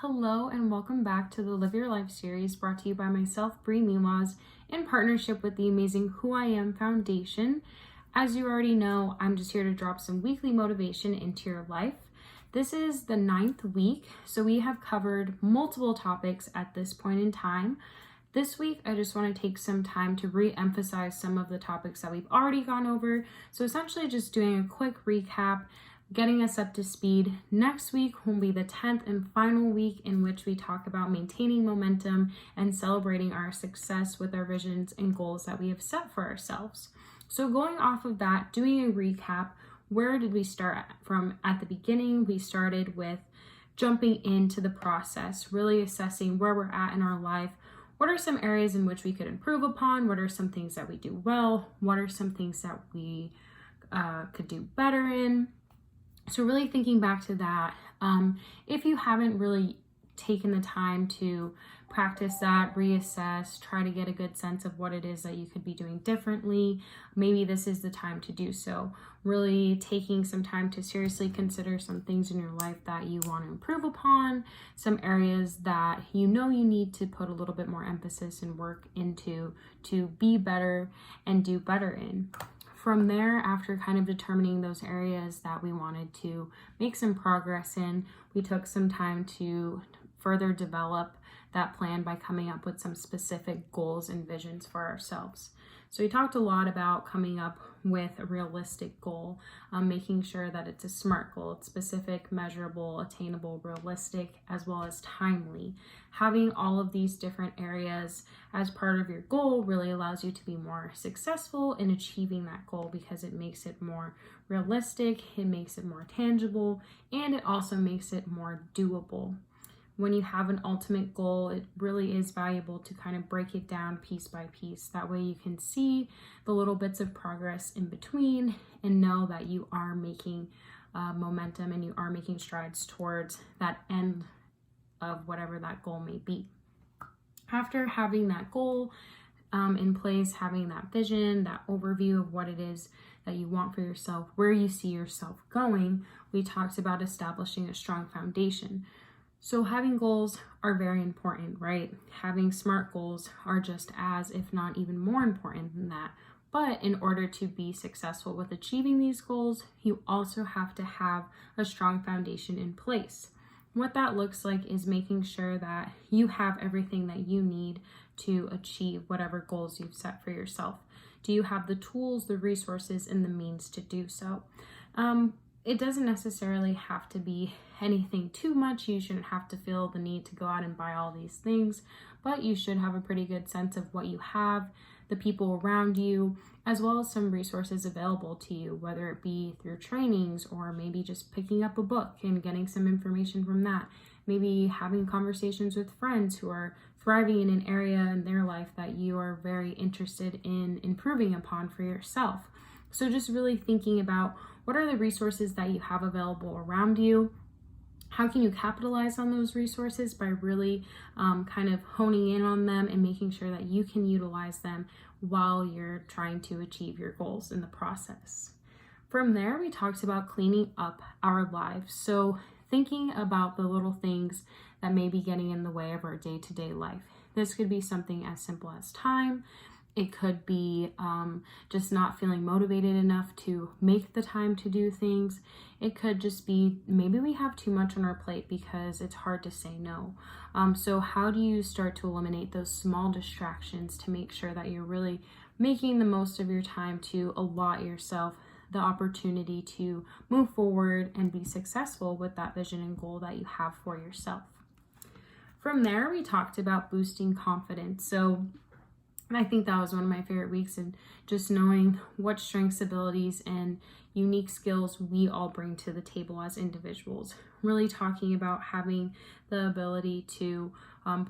Hello and welcome back to the Live Your Life series brought to you by myself, Bree Mimaz, in partnership with the amazing Who I Am Foundation. As you already know, I'm just here to drop some weekly motivation into your life. This is the 9th week, so we have covered multiple topics at this point in time. This week, I just want to take some time to re-emphasize some of the topics that we've already gone over. So essentially just doing a quick recap, getting us up to speed. Next week will be the 10th and final week in which we talk about maintaining momentum and celebrating our success with our visions and goals that we have set for ourselves. So going off of that, doing a recap, where did we start from at the beginning? We started with jumping into the process, really assessing where we're at in our life. What are some areas in which we could improve upon? What are some things that we do well? What are some things that we could do better in? So really thinking back to that, if you haven't really taken the time to practice that, reassess, try to get a good sense of what it is that you could be doing differently, maybe this is the time to do so. Really taking some time to seriously consider some things in your life that you want to improve upon, some areas that you know you need to put a little bit more emphasis and work into to be better and do better in. From there, after kind of determining those areas that we wanted to make some progress in, we took some time to further develop that plan by coming up with some specific goals and visions for ourselves. So we talked a lot about coming up with a realistic goal, making sure that it's a SMART goal. It's specific, measurable, attainable, realistic, as well as timely. Having all of these different areas as part of your goal really allows you to be more successful in achieving that goal because it makes it more realistic, it makes it more tangible, and it also makes it more doable. When you have an ultimate goal, it really is valuable to kind of break it down piece by piece. That way you can see the little bits of progress in between and know that you are making momentum and you are making strides towards that end of whatever that goal may be. After having that goal in place, having that vision, that overview of what it is that you want for yourself, where you see yourself going, we talked about establishing a strong foundation. So having goals are very important, right? Having SMART goals are just as, if not even more important than that. But in order to be successful with achieving these goals, you also have to have a strong foundation in place. What that looks like is making sure that you have everything that you need to achieve whatever goals you've set for yourself. Do you have the tools, the resources, and the means to do so? It doesn't necessarily have to be anything too much. You shouldn't have to feel the need to go out and buy all these things, but you should have a pretty good sense of what you have, the people around you, as well as some resources available to you, whether it be through trainings or maybe just picking up a book and getting some information from that. Maybe having conversations with friends who are thriving in an area in their life that you are very interested in improving upon for yourself. So just really thinking about what are the resources that you have available around you? How can you capitalize on those resources by really kind of honing in on them and making sure that you can utilize them while you're trying to achieve your goals in the process. From there, we talked about cleaning up our lives. So thinking about the little things that may be getting in the way of our day-to-day life. This could be something as simple as time. It could be just not feeling motivated enough to make the time to do things. It could just be maybe we have too much on our plate because it's hard to say no. So how do you start to eliminate those small distractions to make sure that you're really making the most of your time to allot yourself the opportunity to move forward and be successful with that vision and goal that you have for yourself? From there, we talked about boosting confidence. So I think that was one of my favorite weeks, and just knowing what strengths, abilities, and unique skills we all bring to the table as individuals. Really talking about having the ability to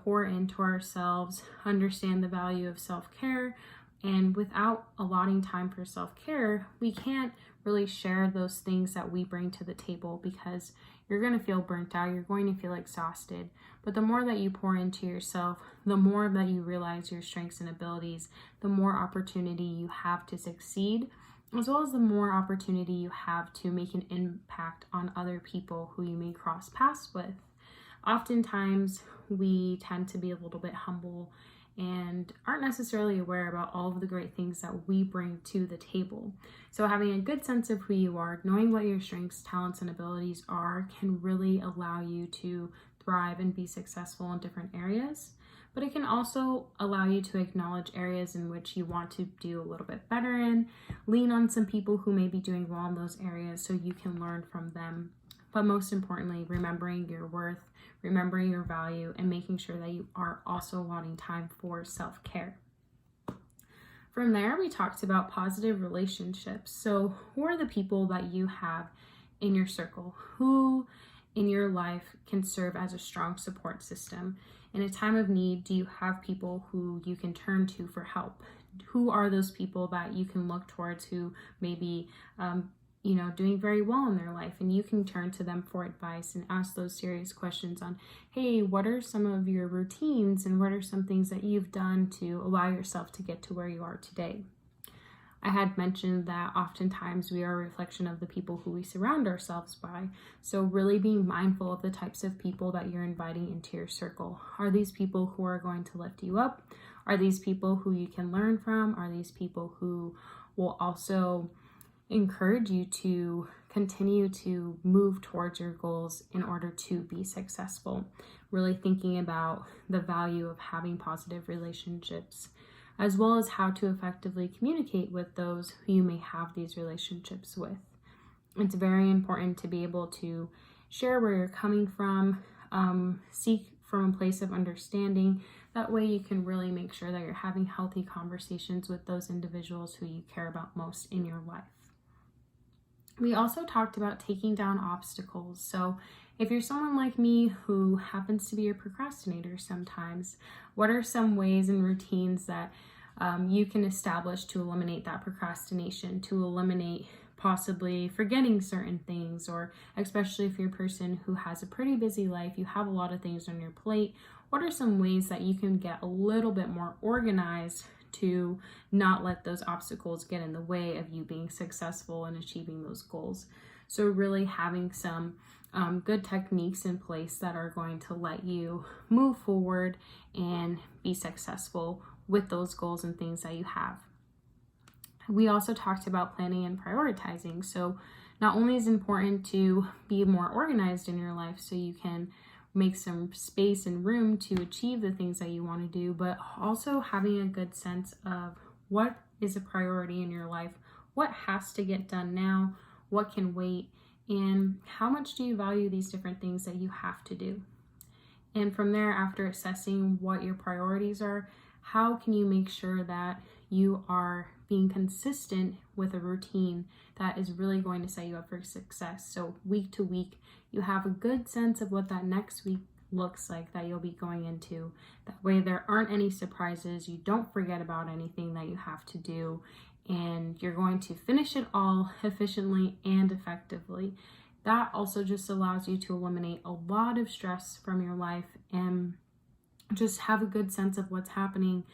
pour into ourselves, understand the value of self-care, and without allotting time for self-care, we can't really share those things that we bring to the table because you're going to feel burnt out, you're going to feel exhausted. But the more that you pour into yourself, the more that you realize your strengths and abilities, the more opportunity you have to succeed, as well as the more opportunity you have to make an impact on other people who you may cross paths with. Oftentimes we tend to be a little bit humble and aren't necessarily aware about all of the great things that we bring to the table. So having a good sense of who you are, knowing what your strengths, talents, and abilities are can really allow you to thrive and be successful in different areas. But it can also allow you to acknowledge areas in which you want to do a little bit better in, lean on some people who may be doing well in those areas so you can learn from them. But most importantly, remembering your worth, remembering your value, and making sure that you are also allotting time for self-care. From there, we talked about positive relationships. So who are the people that you have in your circle? Who in your life can serve as a strong support system? In a time of need, do you have people who you can turn to for help? Who are those people that you can look towards who may be doing very well in their life, and you can turn to them for advice and ask those serious questions on, hey, what are some of your routines and what are some things that you've done to allow yourself to get to where you are today? I had mentioned that oftentimes we are a reflection of the people who we surround ourselves by. So really being mindful of the types of people that you're inviting into your circle. Are these people who are going to lift you up? Are these people who you can learn from? Are these people who will also encourage you to continue to move towards your goals in order to be successful? Really thinking about the value of having positive relationships, as well as how to effectively communicate with those who you may have these relationships with. It's very important to be able to share where you're coming from, seek from a place of understanding. That way you can really make sure that you're having healthy conversations with those individuals who you care about most in your life. We also talked about taking down obstacles. So if you're someone like me who happens to be a procrastinator sometimes, what are some ways and routines that you can establish to eliminate that procrastination, to eliminate possibly forgetting certain things, or especially if you're a person who has a pretty busy life, you have a lot of things on your plate, what are some ways that you can get a little bit more organized to not let those obstacles get in the way of you being successful and achieving those goals? So really having some good techniques in place that are going to let you move forward and be successful with those goals and things that you have. We also talked about planning and prioritizing. So not only is it important to be more organized in your life so you can make some space and room to achieve the things that you want to do, but also having a good sense of what is a priority in your life, what has to get done now, what can wait, and how much do you value these different things that you have to do. And from there, after assessing what your priorities are, how can you make sure that you are being consistent with a routine that is really going to set you up for success? So week to week, you have a good sense of what that next week looks like that you'll be going into. That way there aren't any surprises, you don't forget about anything that you have to do, and you're going to finish it all efficiently and effectively. That also just allows you to eliminate a lot of stress from your life and just have a good sense of what's happening,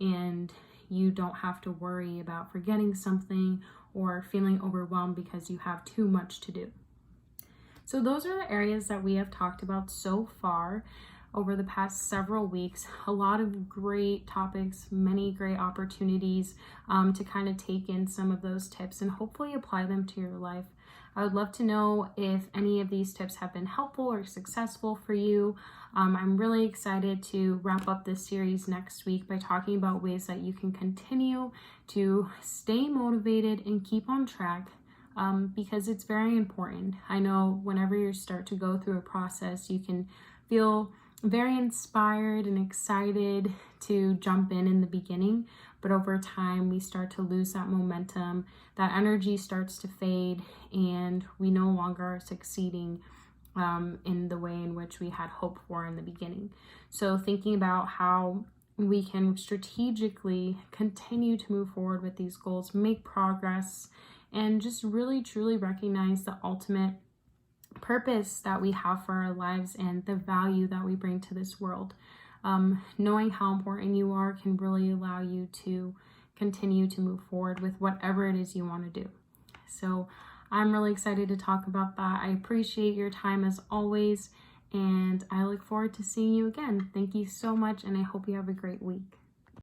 and you don't have to worry about forgetting something or feeling overwhelmed because you have too much to do. So those are the areas that we have talked about so far over the past several weeks. A lot of great topics, many great opportunities to kind of take in some of those tips and hopefully apply them to your life. I would love to know if any of these tips have been helpful or successful for you. I'm really excited to wrap up this series next week by talking about ways that you can continue to stay motivated and keep on track, because it's very important. I know whenever you start to go through a process, you can feel very inspired and excited to jump in the beginning, but over time we start to lose that momentum, that energy starts to fade, and we no longer are succeeding in the way in which we had hoped for in the beginning. So thinking about how we can strategically continue to move forward with these goals, make progress, and just really truly recognize the ultimate purpose that we have for our lives and the value that we bring to this world. Knowing how important you are can really allow you to continue to move forward with whatever it is you want to do. So I'm really excited to talk about that. I appreciate your time as always, and I look forward to seeing you again. Thank you so much, and I hope you have a great week.